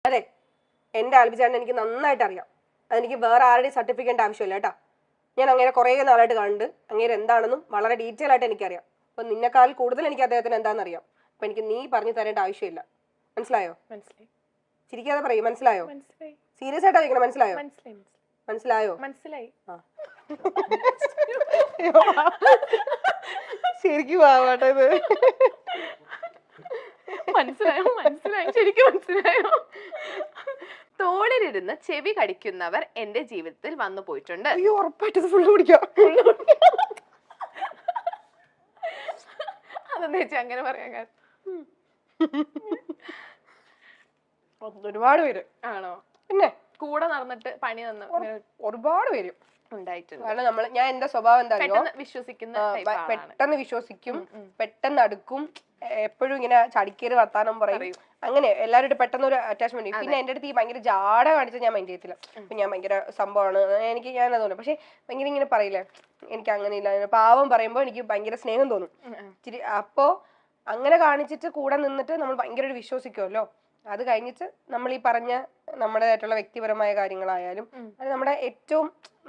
അതെ, എൻ്റെ ആൽബിചേട്ടൻ എനിക്ക് നന്നായിട്ട് അറിയാം. അതെനിക്ക് വേറെ ആരുടെയും സർട്ടിഫിക്കറ്റ് ആവശ്യമില്ല കേട്ടോ. ഞാൻ അങ്ങനെ കുറേ നാളായിട്ട് കാണുന്നുണ്ട്. അങ്ങനെ എന്താണെന്നും വളരെ ഡീറ്റെയിൽ ആയിട്ട് എനിക്കറിയാം. അപ്പം നിന്നെക്കാൾ കൂടുതൽ എനിക്ക് അദ്ദേഹത്തിന് എന്താണെന്ന് അറിയാം. അപ്പം എനിക്ക് നീ പറഞ്ഞു തരേണ്ട ആവശ്യമില്ല. മനസ്സിലായോ? മനസ്സിലായി. ചിരിക്കാതെ പറയും. മനസ്സിലായോ? മനസ്സിലായി. സീരിയസ് ആയിട്ടാ ചോദിക്കണം. മനസ്സിലായോ? മനസ്സിലായോ? മനസ്സിലായി. ശരിക്കും ആവാട്ടെ ഇത്. മനസ്സിലായി, ശരിക്കും മനസ്സിലായോ? തോളിലിരുന്ന് ചെവി കടിക്കുന്നവർ എന്റെ ജീവിതത്തിൽ വന്നു പോയിട്ടുണ്ട്. അയ്യോ, ഉറപ്പായിട്ട് ഫുള്ള് കുടിക്കാം. അതെന്താ ചേച്ചി അങ്ങനെ പറയാൻ കാരണം? ഒരുപാട് പേര്. ആണോ? പിന്നെ കൂടെ നടന്നിട്ട് പണി തന്ന ഒരുപാട് പേര് ഉണ്ടായിട്ടുണ്ട്. കാരണം ഞാൻ എന്റെ സ്വഭാവം എന്താ, പെട്ടെന്ന് വിശ്വസിക്കും, പെട്ടെന്ന് അടുക്കും, എപ്പോഴും ഇങ്ങനെ ചടിക്കേറി വർത്താനം പറയും. അങ്ങനെ എല്ലാവരും പെട്ടെന്ന് ഒരു അറ്റാച്ച്മെന്റ്. പിന്നെ എന്റെ അടുത്ത് ഈ ഭയങ്കര ജാട കാണിച്ചാൽ ഞാൻ മൈൻഡ് ചെയ്യത്തില്ല. അപ്പൊ ഞാൻ ഭയങ്കര സംഭവമാണ്, ഞാനത് തോന്നും. പക്ഷെ ഭയങ്കര ഇങ്ങനെ പറയില്ലേ, എനിക്ക് അങ്ങനെ ഇല്ല, പാവം പറയുമ്പോ എനിക്ക് ഭയങ്കര സ്നേഹം തോന്നും. അപ്പോ അങ്ങനെ കാണിച്ചിട്ട് കൂടെ നിന്നിട്ട് നമ്മൾ ഭയങ്കര വിശ്വസിക്കുമല്ലോ. അത് കഴിഞ്ഞിട്ട് നമ്മൾ ഈ പറഞ്ഞ നമ്മുടേതായിട്ടുള്ള വ്യക്തിപരമായ കാര്യങ്ങളായാലും അത്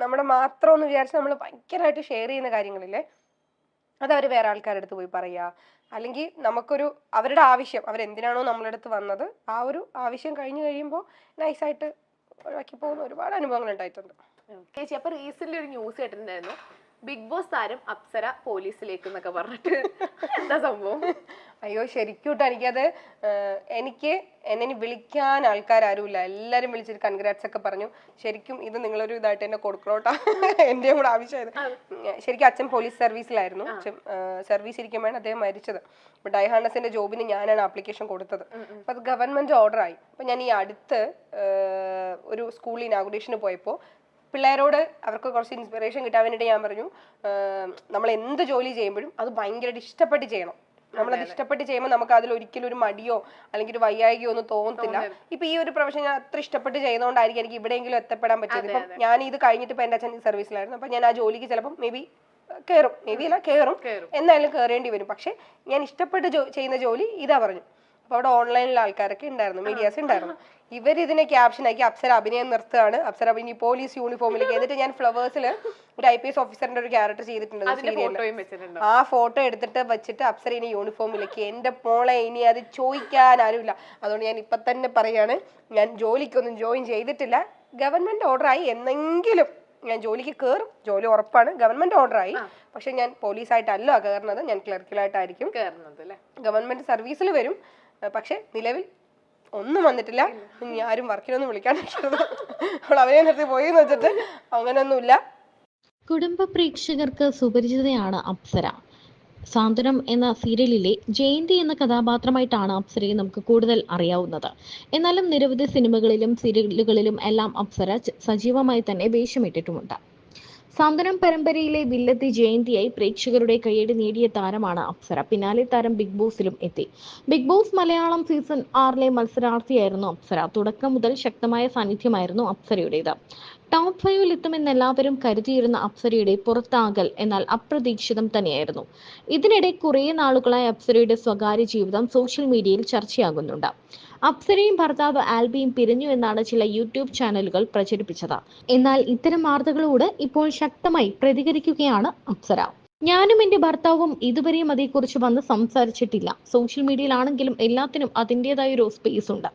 നമ്മുടെ മാത്രം എന്ന് വിചാരിച്ച് നമ്മൾ ഭയങ്കരമായിട്ട് ഷെയർ ചെയ്യുന്ന കാര്യങ്ങളില്ലേ, അത് അവർ വേറെ ആൾക്കാരുടെ അടുത്ത് പോയി പറയുക, അല്ലെങ്കിൽ നമുക്കൊരു അവരുടെ ആവശ്യം, അവരെന്തിനാണോ നമ്മളെ അടുത്ത് വന്നത്, ആ ഒരു ആവശ്യം കഴിഞ്ഞു കഴിയുമ്പോൾ നൈസായിട്ട് ഒഴിവാക്കി പോകുന്ന ഒരുപാട് അനുഭവങ്ങൾ ഉണ്ടായിട്ടുണ്ട്. ചേച്ചി, അപ്പൊ റീസെന്റ് ഒരു ന്യൂസ് കേട്ടിട്ടുണ്ടായിരുന്നു, ബിഗ് ബോസ് താരം അപ്സര പോലീസിലേക്ക് എന്നൊക്കെ പറഞ്ഞിട്ട്. എന്താ സംഭവം? അയ്യോ, ശരിക്കും കേട്ടോ, എനിക്ക് എന്നെ വിളിക്കാൻ ആൾക്കാരും ഇല്ല. എല്ലാരും വിളിച്ചിട്ട് കൺഗ്രാറ്റ്സ് ഒക്കെ പറഞ്ഞു. ശരിക്കും ഇത് നിങ്ങളൊരു ഇതായിട്ട് എന്നെ കൊടുക്കണോട്ടാ, എന്റെയും കൂടെ ആവശ്യമായത്. ശരിക്കും അച്ഛൻ പോലീസ് സർവീസിലായിരുന്നു. സർവീസ് ഇരിക്കുമ്പോഴാണ് അദ്ദേഹം മരിച്ചത്. അപ്പൊ ഡൈഹാർണസിന്റെ ജോബിന് ഞാനാണ് ആപ്ലിക്കേഷൻ കൊടുത്തത്. അപ്പൊ അത് ഗവൺമെന്റ് ഓർഡർ ആയി. അപ്പൊ ഞാൻ ഈ അടുത്ത് ഒരു സ്കൂൾ ഇനാഗുറേഷന് പോയപ്പോ പിള്ളേരോട് അവർക്ക് കുറച്ച് ഇൻസ്പിറേഷൻ കിട്ടാൻ വേണ്ടിയിട്ട് ഞാൻ പറഞ്ഞു, നമ്മൾ എന്ത് ജോലി ചെയ്യുമ്പോഴും അത് ഭയങ്കരമായിട്ട് ഇഷ്ടപ്പെട്ട് ചെയ്യണം. നമ്മളത് ഇഷ്ടപ്പെട്ട് ചെയ്യുമ്പോൾ നമുക്ക് അതിൽ ഒരിക്കലും ഒരു മടിയോ അല്ലെങ്കിൽ ഒരു വയ്യായികയോ ഒന്നും തോന്നത്തില്ല. ഇപ്പൊ ഈ ഒരു പ്രൊഫഷൻ ഞാൻ അത്ര ഇഷ്ടപ്പെട്ട് ചെയ്യുന്നതുകൊണ്ടായിരിക്കും എനിക്ക് എവിടെയെങ്കിലും എത്തപ്പെടാൻ പറ്റിയത്. ഇപ്പം ഞാൻ ഇത് കഴിഞ്ഞിട്ട് ഇപ്പൊ എന്റെ അച്ഛൻ സർവീസിലായിരുന്നു. അപ്പൊ ഞാൻ ആ ജോലിക്ക് ചിലപ്പോൾ മേ ബി കയറും, എന്നാലും കയറേണ്ടി വരും. പക്ഷെ ഞാൻ ഇഷ്ടപ്പെട്ട് ചെയ്യുന്ന ജോലി ഇതാ പറഞ്ഞു. അപ്പൊ അവിടെ ഓൺലൈനിൽ ആൾക്കാരൊക്കെ ഉണ്ടായിരുന്നു, മീഡിയാസ് ഉണ്ടായിരുന്നു. ഇവരിതിനെ ക്യാപ്ഷൻ ആക്കി അപ്സര അഭിനയം നിർത്തുകയാണ്, അപ്സര ഇനി പോലീസ് യൂണിഫോമിലേക്ക്. എന്നിട്ട് ഞാൻ ഫ്ലവേഴ്സിൽ ഒരു IPS ഓഫീസറിന്റെ ഒരു ക്യാരക്ടർ ചെയ്തിട്ടുണ്ട് സീരിയലിൽ. ആ ഫോട്ടോ എടുത്തിട്ട് വെച്ചിട്ട് അപ്സര ഇനി യൂണിഫോമിലേക്ക്. എന്റെ മോളെ, ഇനി അത് ചോദിക്കാൻ ആരുമില്ല. അതുകൊണ്ട് ഞാൻ ഇപ്പൊ തന്നെ പറയാണ്, ഞാൻ ജോലിക്കൊന്നും ജോയിൻ ചെയ്തിട്ടില്ല. ഗവൺമെന്റ് ഓർഡറായി, എന്നെങ്കിലും ഞാൻ ജോലിക്ക് കയറും. ജോലി ഉറപ്പാണ്, ഗവൺമെന്റ് ഓർഡറായി. പക്ഷെ ഞാൻ പോലീസായിട്ടല്ല കയറുന്നത്, ഞാൻ ക്ലർക്കിലായിട്ടായിരിക്കും ഗവൺമെന്റ് സർവീസിൽ വരും. പക്ഷെ നിലവിൽ ഒന്നും വന്നിട്ടില്ല. ഇനി ആരും വർക്കിനൊന്നും വിളിക്കാൻ അവനെ നിർത്തി പോയി വെച്ചിട്ട് അങ്ങനെയൊന്നുമില്ല. കുടുംബ പ്രേക്ഷകർക്ക് സുപരിചിതയാണ് അപ്സര. സാന്ത്വനം എന്ന സീരിയലിലെ ജയന്തി എന്ന കഥാപാത്രമായിട്ടാണ് അപ്സരയെ നമുക്ക് കൂടുതൽ അറിയാവുന്നത്. എന്നാലും നിരവധി സിനിമകളിലും സീരിയലുകളിലും എല്ലാം അപ്സര സജീവമായി തന്നെ വേഷമിട്ടിട്ടുമുണ്ട്. സാന്ത്വനം പരമ്പരയിലെ വില്ലത്തി ജയന്തിയായി പ്രേക്ഷകരുടെ കയ്യടി നേടിയ താരമാണ് അപ്സര. പിന്നാലെ താരം ബിഗ് ബോസിലും എത്തി. ബിഗ് ബോസ് മലയാളം സീസൺ 6 മത്സരാർത്ഥിയായിരുന്നു അപ്സര. തുടക്കം മുതൽ ശക്തമായ സാന്നിധ്യമായിരുന്നു അപ്സരയുടേത്. ടോപ്പ് 5 എത്തുമെന്ന് എല്ലാവരും കരുതിയിരുന്ന അപ്സരയുടെ പുറത്താകൽ എന്നാൽ അപ്രതീക്ഷിതം തന്നെയായിരുന്നു. ഇതിനിടെ കുറേ നാളുകളായി അപ്സരയുടെ സ്വകാര്യ ജീവിതം സോഷ്യൽ മീഡിയയിൽ ചർച്ചയാകുന്നുണ്ട്. അപ്സരയും ഭർത്താവ് ആൽബിയും പിരിഞ്ഞു എന്നാണ് ചില യൂട്യൂബ് ചാനലുകൾ പ്രചരിപ്പിച്ചത്. എന്നാൽ ഇത്തരം വാർത്തകളോട് ഇപ്പോൾ ശക്തമായി പ്രതികരിക്കുകയാണ് അപ്സര. ഞാനും എന്റെ ഭർത്താവും ഇതുവരെയും അതേക്കുറിച്ച് വന്ന് സംസാരിച്ചിട്ടില്ല. സോഷ്യൽ മീഡിയയിലാണെങ്കിലും എല്ലാത്തിനും അതിൻ്റെതായ ഒരു സ്പേസ് ഉണ്ട്.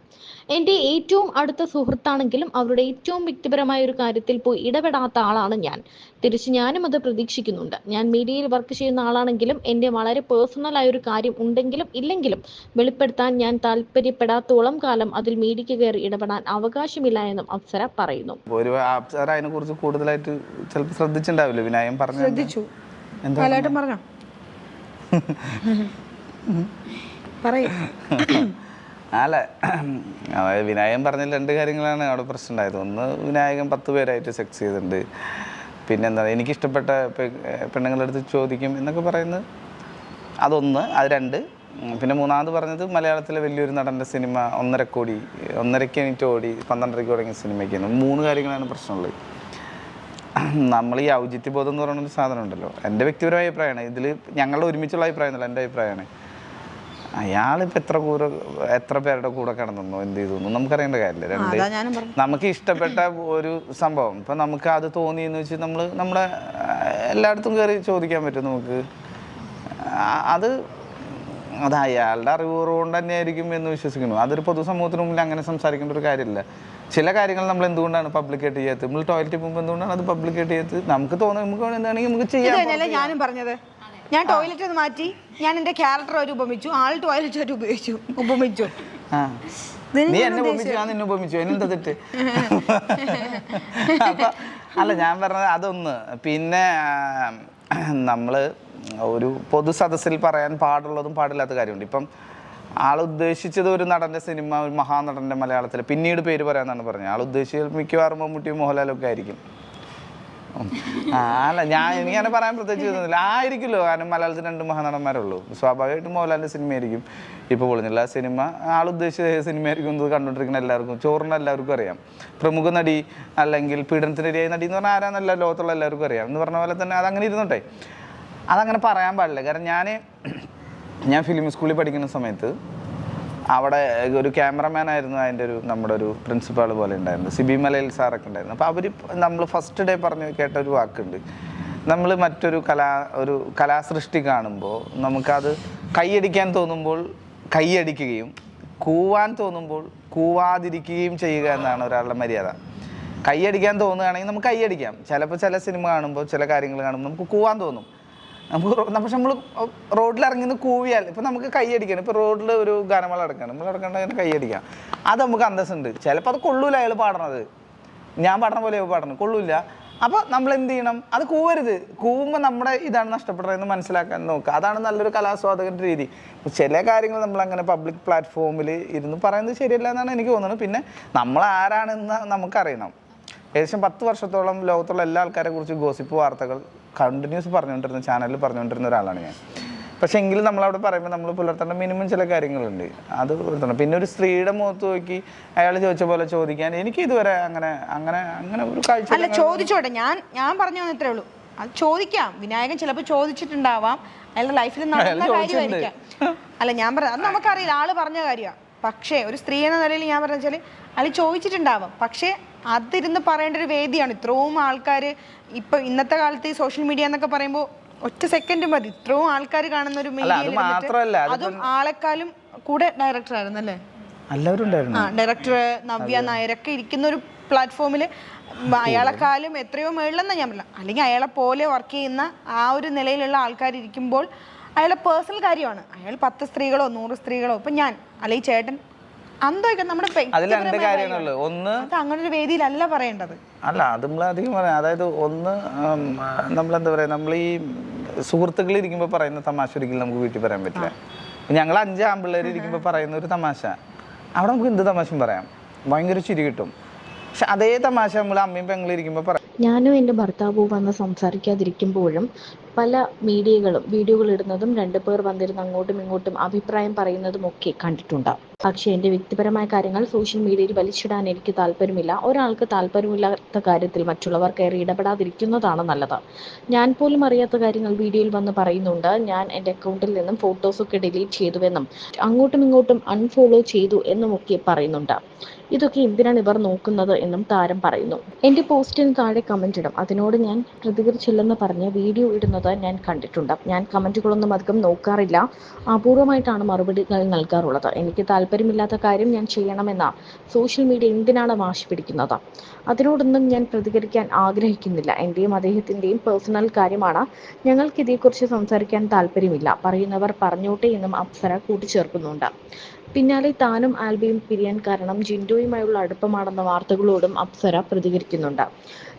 എന്റെ ഏറ്റവും അടുത്ത സുഹൃത്താണെങ്കിലും അവരുടെ ഏറ്റവും വ്യക്തിപരമായ ഒരു കാര്യത്തിൽ പോയി ഇടപെടാത്ത ആളാണ് ഞാൻ. തിരിച്ച് ഞാനും അത് പ്രതീക്ഷിക്കുന്നുണ്ട്. ഞാൻ മീഡിയയിൽ വർക്ക് ചെയ്യുന്ന ആളാണെങ്കിലും എന്റെ വളരെ പേഴ്സണൽ ആയ ഒരു കാര്യം ഉണ്ടെങ്കിലും ഇല്ലെങ്കിലും വെളിപ്പെടുത്താൻ ഞാൻ താല്പര്യപ്പെടാത്തോളം കാലം അതിൽ മീഡിയയ്ക്ക് കയറി ഇടപെടാൻ അവകാശമില്ല എന്നും അപ്സര പറയുന്നു. അപ്സര അതിനെ കുറിച്ച് കൂടുതലായിട്ട് ചിലപ്പോൾ ശ്രദ്ധിച്ചിട്ടുണ്ടാവില്ല. വിനായം പറഞ്ഞു. ശ്രദ്ധിച്ചു. അല്ല, അതായത് വിനായകൻ പറഞ്ഞ 2 കാര്യങ്ങളാണ് അവിടെ പ്രശ്നം ഉണ്ടായത്. ഒന്ന്, വിനായകൻ 10 പേരായിട്ട് സെക്സ് ചെയ്തിട്ടുണ്ട്. പിന്നെന്താ, എനിക്കിഷ്ടപ്പെട്ട പെണ്ണുങ്ങളുടെ അടുത്ത് ചോദിക്കും എന്നൊക്കെ പറയുന്നത് അതൊന്ന്. അത് 2. പിന്നെ മൂന്നാമത് പറഞ്ഞത് മലയാളത്തിലെ വലിയൊരു നടൻ്റെ സിനിമ 1.5 കോടി 1.5 മിനിറ്റ് ഓടി 12.5 തുടങ്ങിയ സിനിമയ്ക്കാണ്. 3 കാര്യങ്ങളാണ് പ്രശ്നമുള്ളത്. നമ്മൾ ഈ ഔചിത്യബോധം എന്ന് പറയുന്നൊരു സാധനം ഉണ്ടല്ലോ. എൻ്റെ വ്യക്തിപരമായ അഭിപ്രായമാണ് ഇതിൽ, ഞങ്ങളുടെ ഒരുമിച്ചുള്ള അഭിപ്രായം എന്നല്ല, എൻ്റെ അഭിപ്രായമാണ്. അയാളിപ്പോൾ എത്ര പേരുടെ കൂടെ കിടന്നു എന്ത് ചെയ്തു നമുക്കറിയേണ്ട കാര്യമില്ല. രണ്ട് നമുക്ക് ഇഷ്ടപ്പെട്ട ഒരു സംഭവം ഇപ്പം നമുക്ക് അത് തോന്നിയെന്ന് വെച്ച് നമ്മുടെ എല്ലായിടത്തും കയറി ചോദിക്കാൻ പറ്റും നമുക്ക്. അത് അയാളുടെ അറിവുകൊണ്ട് തന്നെയായിരിക്കും എന്ന് വിശ്വസിക്കുന്നു. അതൊരു പൊതുസമൂഹത്തിന് മുമ്പിൽ അങ്ങനെ സംസാരിക്കേണ്ട ഒരു കാര്യമില്ല. ചില കാര്യങ്ങൾ നമ്മൾ എന്തുകൊണ്ടാണ് പബ്ലിക്കേറ്റ് ചെയ്യാത്തത്? നമ്മൾ ടോയ്ലറ്റിൽ പോകുമ്പോൾ എന്തുകൊണ്ടാണ് അത് പബ്ലിക്കേറ്റ് ചെയ്യാത്തത്? നമുക്ക് തോന്നുന്നത് നമുക്ക് എന്താണെങ്കിൽ നമുക്ക് ചെയ്യാം. ഞാനും പറഞ്ഞത് ഞാൻ ടോയ്ലറ്റ് ഒന്ന് മാറ്റി, ഞാൻ എന്റെ ക്യാരക്ടർ ഒരു ഉപമിച്ചു, ആൾ ടോയ്ലറ്റ് ആയിട്ട് ഉപമിച്ചു. നീ എന്നെ ഉപമിച്ചു, ഞാൻ നിന്നെ ഉപമിച്ചു, എന്നെന്താ തെറ്റ്? അപ്പൊ അല്ല, ഞാൻ പറഞ്ഞത് അതൊന്ന്. പിന്നെ നമ്മള് ഒരു പൊതു സദസ്സിൽ പറയാൻ പാടുള്ളതും പാടില്ലാത്ത കാര്യമുണ്ട്. ഇപ്പം ആളുദ്ദേശിച്ചത് ഒരു നടൻ്റെ സിനിമ, ഒരു മഹാനടൻ്റെ മലയാളത്തിൽ പിന്നീട് പേര് പറയാമെന്നാണ് പറഞ്ഞത്. ആളുദ്ദേശിച്ചത് മിക്കവാറും മമ്മൂട്ടിയും മോഹൻലാലൊക്കെ ആയിരിക്കും. അല്ല, എനിക്കങ്ങനെ പറയാൻ പ്രത്യേകിച്ച് തോന്നുന്നില്ല. ആയിരിക്കുമല്ലോ, കാരണം മലയാളത്തിൽ 2 മഹാനടന്മാരുള്ളൂ. സ്വാഭാവികമായിട്ടും മോഹൻലാലിൻ്റെ സിനിമയായിരിക്കും ഇപ്പോൾ പൊളിഞ്ഞില്ല. ആ സിനിമ ആളുദ്ദേശിച്ച സിനിമയായിരിക്കും എന്ന് കണ്ടുകൊണ്ടിരിക്കുന്ന എല്ലാവർക്കും, ചോറിന് എല്ലാവർക്കും അറിയാം. പ്രമുഖ നടി അല്ലെങ്കിൽ പീഡനത്തിനിരയായ നടി എന്ന് പറഞ്ഞാൽ ആരാന്നല്ല ലോകത്തുള്ള എല്ലാവർക്കും അറിയാം. എന്ന് പറഞ്ഞ പോലെ തന്നെ അതങ്ങനെ ഇരുന്നോട്ടെ, അതങ്ങനെ പറയാൻ പാടില്ല. കാരണം ഞാൻ ഫിലിം സ്കൂളിൽ പഠിക്കുന്ന സമയത്ത് അവിടെ ഒരു ക്യാമറമാൻ ആയിരുന്നു അതിൻ്റെ നമ്മുടെ ഒരു പ്രിൻസിപ്പാൾ പോലെ ഉണ്ടായിരുന്നു, സിബി മലയിൽ സാറൊക്കെ ഉണ്ടായിരുന്നു. അപ്പോൾ നമ്മൾ ഫസ്റ്റ് ഡേ പറഞ്ഞു കേട്ട ഒരു വാക്കുണ്ട്, നമ്മൾ മറ്റൊരു കലാസൃഷ്ടി കാണുമ്പോൾ നമുക്കത് കൈയടിക്കാൻ തോന്നുമ്പോൾ കൈയടിക്കുകയും കൂവാൻ തോന്നുമ്പോൾ കൂവാതിരിക്കുകയും ചെയ്യുക എന്നാണ് ഒരാളുടെ മര്യാദ. കൈയടിക്കാൻ തോന്നുകയാണെങ്കിൽ നമുക്ക് കൈയടിക്കാം. ചിലപ്പോൾ ചില സിനിമ കാണുമ്പോൾ ചില കാര്യങ്ങൾ കാണുമ്പോൾ നമുക്ക് കൂവാൻ തോന്നും. പക്ഷെ നമ്മൾ റോഡിലിറങ്ങി കൂവിയാൽ ഇപ്പം നമുക്ക് കൈയടിക്കണം. ഇപ്പോൾ റോഡിൽ ഒരു ഗാനമേള നടക്കണം, നമ്മൾ നടക്കേണ്ട അങ്ങനെ കൈയടിക്കാം. അത് നമുക്ക് അന്തസ്സുണ്ട്. ചിലപ്പോൾ അത് കൊള്ളൂല, അയാൾ പാടണത് ഞാൻ പാടണ പോലെ പാടണം, കൊള്ളൂല. അപ്പോൾ നമ്മൾ എന്ത് ചെയ്യണം? അത് കൂവരുത്. കൂവുമ്പോൾ നമ്മുടെ ഇതാണ് നഷ്ടപ്പെടുന്നതെന്ന് മനസ്സിലാക്കാൻ നോക്കുക. അതാണ് നല്ലൊരു കലാസ്വാദകൻ്റെ രീതി. ചില കാര്യങ്ങൾ നമ്മളങ്ങനെ പബ്ലിക് പ്ലാറ്റ്ഫോമിൽ ഇരുന്ന് പറയുന്നത് ശരിയല്ല എന്നാണ് എനിക്ക് തോന്നുന്നത്. പിന്നെ നമ്മൾ ആരാണെന്ന് നമുക്കറിയണം. ഏകദേശം 10 വർഷത്തോളം ലോകത്തുള്ള എല്ലാ ആൾക്കാരെ കുറിച്ച് ഗോസിപ്പ് വാർത്തകൾ കണ്ടിന്യൂസ് പറഞ്ഞുകൊണ്ടിരുന്ന ചാനലിൽ പറഞ്ഞുകൊണ്ടിരുന്ന ഒരാളാണ് ഞാൻ. പക്ഷേ എങ്കിലും നമ്മളവിടെ പറയുമ്പോൾ നമ്മൾ പുലർത്തേണ്ട മിനിമം ചില കാര്യങ്ങളുണ്ട്, അത് പുലർത്തണം. പിന്നെ ഒരു സ്ത്രീയുടെ മുഖത്ത് നോക്കി അയാൾ ചോദിച്ച പോലെ ചോദിക്കാൻ എനിക്ക് ഇതുവരെ അങ്ങനെ ഒരു കാഴ്ച. അല്ല, ചോദിച്ചോട്ടെ, ഞാൻ പറഞ്ഞു ഇത്രേ ഉള്ളൂ. അത് ചോദിക്കാം. വിനായകൻ ചിലപ്പോൾ ചോദിച്ചിട്ടുണ്ടാവാം, അയാളുടെ ലൈഫിൽ നടന്ന കാര്യമായിരിക്കാം. അല്ല, ഞാൻ പറഞ്ഞത് അത് നമുക്കറിയില്ല, ആള് പറഞ്ഞ കാര്യമാണ്. പക്ഷേ ഒരു സ്ത്രീ എന്ന നിലയിൽ ഞാൻ പറഞ്ഞ വെച്ചാൽ അയാൾ ചോദിച്ചിട്ടുണ്ടാവാം. പക്ഷേ അതിരുന്ന് പറയേണ്ട ഒരു വേദിയാണ്. ഇത്രയും ആൾക്കാർ ഇപ്പൊ ഇന്നത്തെ കാലത്ത് ഈ സോഷ്യൽ മീഡിയ എന്നൊക്കെ പറയുമ്പോൾ ഒറ്റ സെക്കൻഡ് മതി ഇത്രയും ആൾക്കാർ കാണുന്ന ഒരു മീഡിയയിൽ, അതും ആളെക്കാളും കൂടെ ഡയറക്ടർ ആയിരുന്നു അല്ലേ, ഡയറക്ടർ നവ്യ നായരൊക്കെ ഇരിക്കുന്ന ഒരു പ്ലാറ്റ്ഫോമിൽ അയാളെക്കാളും എത്രയോ മേളിലെന്നാ ഞാൻ പറഞ്ഞത്. അല്ലെങ്കിൽ അയാളെ പോലെ വർക്ക് ചെയ്യുന്ന ആ ഒരു നിലയിലുള്ള ആൾക്കാർ ഇരിക്കുമ്പോൾ അയാളുടെ പേഴ്സണൽ കാര്യമാണ്. അയാൾ 10 സ്ത്രീകളോ 100 സ്ത്രീകളോ ഇപ്പൊ ഞാൻ അല്ലെങ്കിൽ ചേട്ടൻ നമ്മുടെ അങ്ങനെ ഒരു വേദിയിലല്ല പറയേണ്ടത്. അല്ല, അത് നമ്മൾ അധികം പറയാം. അതായത് ഒന്ന് നമ്മളെന്താ പറയുക, നമ്മൾ ഈ സുഹൃത്തുക്കൾ ഇരിക്കുമ്പോൾ പറയുന്ന തമാശ ഒരിക്കലും നമുക്ക് വീട്ടിൽ പറയാൻ പറ്റില്ല. ഞങ്ങൾ 5 ആൺപിള്ളേർ ഇരിക്കുമ്പോൾ പറയുന്ന ഒരു തമാശ അവിടെ നമുക്ക് എന്ത് തമാശയും പറയാം, ഭയങ്കര ചിരി കിട്ടും. പക്ഷെ അതേ തമാശ നമ്മൾ അമ്മയും പെങ്ങളും ഇരിക്കുമ്പോൾ പറയാം. ഞാനും എൻ്റെ ഭർത്താവും വന്ന് സംസാരിക്കാതിരിക്കുമ്പോഴും പല മീഡിയകളും വീഡിയോകൾ ഇടുന്നതും 2 പേർ വന്നിരുന്ന് അങ്ങോട്ടും ഇങ്ങോട്ടും അഭിപ്രായം പറയുന്നതും ഒക്കെ കണ്ടിട്ടുണ്ട്. പക്ഷേ എൻ്റെ വ്യക്തിപരമായ കാര്യങ്ങൾ സോഷ്യൽ മീഡിയയിൽ വലിച്ചിടാൻ എനിക്ക് താല്പര്യമില്ല. ഒരാൾക്ക് താല്പര്യമില്ലാത്ത കാര്യത്തിൽ മറ്റുള്ളവർ കയറി ഇടപെടാതിരിക്കുന്നതാണ് നല്ലത്. ഞാൻ പോലും അറിയാത്ത കാര്യങ്ങൾ വീഡിയോയിൽ വന്ന് പറയുന്നുണ്ട്. ഞാൻ എൻ്റെ അക്കൗണ്ടിൽ നിന്നും ഫോട്ടോസൊക്കെ ഡിലീറ്റ് ചെയ്തുവെന്നും അങ്ങോട്ടും ഇങ്ങോട്ടും അൺഫോളോ ചെയ്തു എന്നുമൊക്കെ പറയുന്നുണ്ട്. ഇതൊക്കെ എന്തിനാണ് ഇവർ നോക്കുന്നത് എന്നും താരം പറയുന്നു. എൻ്റെ പോസ്റ്റിന് താഴെ കമന്റ് ഇടും. അതിനോട് ഞാൻ പ്രതികരിച്ചില്ലെന്ന് പറഞ്ഞ് വീഡിയോ ഇടുന്നത് ഞാൻ കണ്ടിട്ടുണ്ട്. ഞാൻ കമന്റുകളൊന്നും അധികം നോക്കാറില്ല, അപൂർവമായിട്ടാണ് മറുപടികൾ നൽകാറുള്ളത്. എനിക്ക് താല്പര്യമില്ലാത്ത കാര്യം ഞാൻ ചെയ്യണമെന്ന സോഷ്യൽ മീഡിയ എന്തിനാണ് വാശി പിടിക്കുന്നത്? അതിനോടൊന്നും ഞാൻ പ്രതികരിക്കാൻ ആഗ്രഹിക്കുന്നില്ല. എൻ്റെയും അദ്ദേഹത്തിൻ്റെയും പേഴ്സണൽ കാര്യമാണ്. ഞങ്ങൾക്ക് ഇതേക്കുറിച്ച് സംസാരിക്കാൻ താല്പര്യമില്ല. പറയുന്നവർ പറഞ്ഞോട്ടെ എന്നും അപ്സര കൂട്ടിച്ചേർക്കുന്നുണ്ട്. പിന്നാലെ താനും ആൽബിയും പിരിയാൻ കാരണം ജിൻഡോയുമായുള്ള അടുപ്പമാണെന്ന വാർത്തകളോടും അപ്സര പ്രതികരിക്കുന്നുണ്ട്.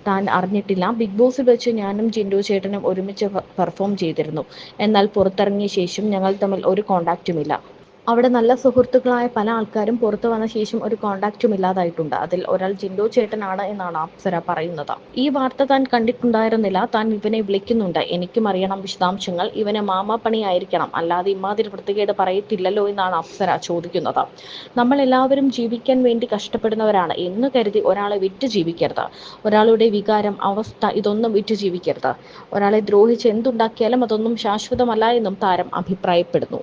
താൻ അറിഞ്ഞിട്ടില്ല. ബിഗ് ബോസിൽ വെച്ച് ഞാനും ജിൻഡോ ചേട്ടനും ഒരുമിച്ച് പെർഫോം ചെയ്തിരുന്നു. എന്നാൽ പുറത്തിറങ്ങിയ ശേഷം ഞങ്ങൾ തമ്മിൽ ഒരു കോണ്ടാക്റ്റുമില്ല. അവിടെ നല്ല സുഹൃത്തുക്കളായ പല ആൾക്കാരും പുറത്തു വന്ന ശേഷം ഒരു കോണ്ടാക്റ്റും ഇല്ലാതായിട്ടുണ്ട്. അതിൽ ഒരാൾ ജിൻഡോ ചേട്ടനാണ് എന്നാണ് അപ്സര പറയുന്നത്. ഈ വാർത്ത താൻ കണ്ടിട്ടുണ്ടായിരുന്നില്ല. താൻ ഇവനെ വിളിക്കുന്നുണ്ട്. എനിക്കും അറിയണം വിശദാംശങ്ങൾ. ഇവന് മാമാപ്പണിയായിരിക്കണം, അല്ലാതെ ഇമാതിരി വൃത്തികേട് പറയത്തില്ലല്ലോ എന്നാണ് അപ്സര ചോദിക്കുന്നത്. നമ്മൾ എല്ലാവരും ജീവിക്കാൻ വേണ്ടി കഷ്ടപ്പെടുന്നവരാണ് എന്ന് കരുതി ഒരാളെ വിറ്റ് ജീവിക്കരുത്. ഒരാളുടെ വികാരം, അവസ്ഥ ഇതൊന്നും വിറ്റ് ജീവിക്കരുത്. ഒരാളെ ദ്രോഹിച്ച് എന്തുണ്ടാക്കിയാലും അതൊന്നും ശാശ്വതമല്ല എന്നും താരം അഭിപ്രായപ്പെടുന്നു.